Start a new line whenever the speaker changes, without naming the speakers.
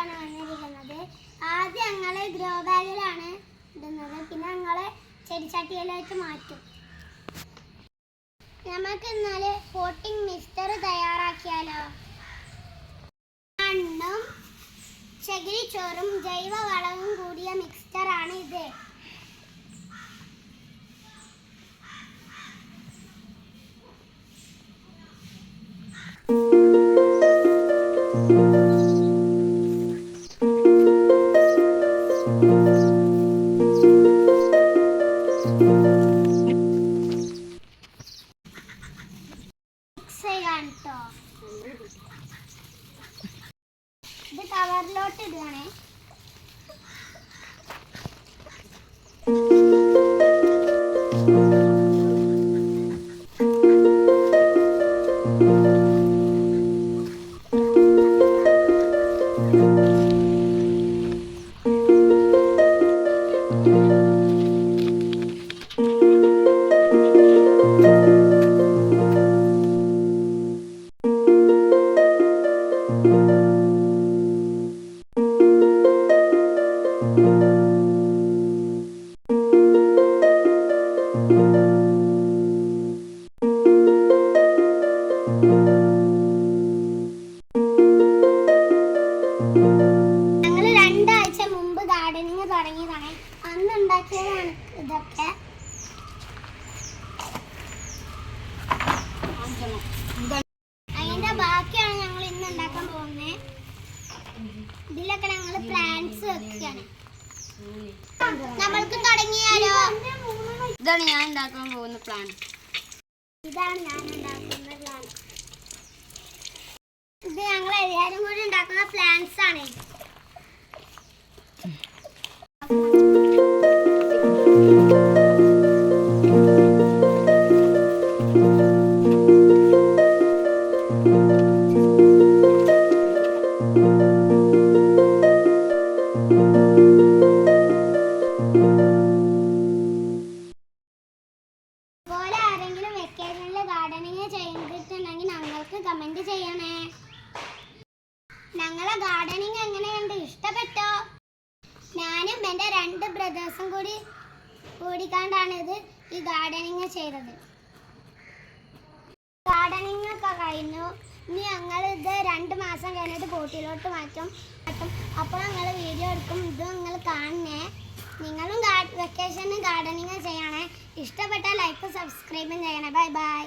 ആയിട്ടാണ് വന്നിരിക്കുന്നത്. ആദ്യം ഞങ്ങൾ ഗ്രോ ബാഗിലാണ് ഇടുന്നത്, പിന്നെ ഞങ്ങൾ ചെടിച്ചട്ടിയിലേക്ക് മാറ്റും. നമുക്ക് എന്നാൽ പോട്ടിംഗ് മിക്സ്ചർ തയ്യാറാക്കിയാലോ? മണ്ണും ചകിരിച്ചോറും ജൈവവളവും കൂടിയ മിക്സ്ചറാണ് ഇത്. ഇത് കവറിലോട്ട് ഇടുകയാണേ. ഞങ്ങൾ 2 ആഴ്ച മുമ്പ് ഗാർഡനിങ് തുടങ്ങിയതാണ്. അന്ന് ഉണ്ടാക്കിയതാണ് ഇതൊക്കെ. അതിന്റെ ബാക്കിയാണ് ഞങ്ങൾ ഇന്ന് ഉണ്ടാക്കാൻ പോകുന്നത്. ഇതിലൊക്കെ ഞങ്ങൾ പ്ലാന്റ്സ് വെക്കുകയാണ്. നമ്മൾക്ക് തുടങ്ങിയാലോ?
ഇതാണ് ഞാൻ ഉണ്ടാക്കാൻ പോകുന്ന പ്ലാൻ.
ഇതാണ് ഞാൻ ഉണ്ടാക്കുന്ന പ്ലാൻ. ഇത് ഞങ്ങൾ എല്ലാവരും കൂടി ഉണ്ടാക്കുന്ന പ്ലാന്റ്സ് ആണ്. ഇതുപോലെ ആരെങ്കിലും വെക്കേഷനിൽ ഗാർഡനിങ് ചെയ്തിട്ടുണ്ടെങ്കിൽ ഞങ്ങൾക്ക് കമന്റ് ചെയ്യണേ. ഞങ്ങളെ ഗാർഡനിങ് എങ്ങനെയുണ്ട്? ഇഷ്ടപ്പെട്ടോ? ഞാനും എൻ്റെ 2 ബ്രദേഴ്സും കൂടിക്കാണ്ടാണ് ഈ ഗാർഡനിങ് ചെയ്തത്. ഗാർഡനിങ് ഒക്കെ കഴിഞ്ഞു. ഇനി ഞങ്ങൾ ഇത് 2 മാസം കഴിഞ്ഞിട്ട് പോട്ടിലോട്ട് മാറ്റും. അപ്പോൾ ഞങ്ങൾ വീഡിയോ എടുക്കും. ഇത് നിങ്ങൾ കാണണേ. നിങ്ങളും വെക്കേഷന് ഗാർഡനിങ് ചെയ്യണേ. ഇഷ്ടപ്പെട്ടാൽ ലൈക്ക് സബ്സ്ക്രൈബും ചെയ്യണേ. Bye bye.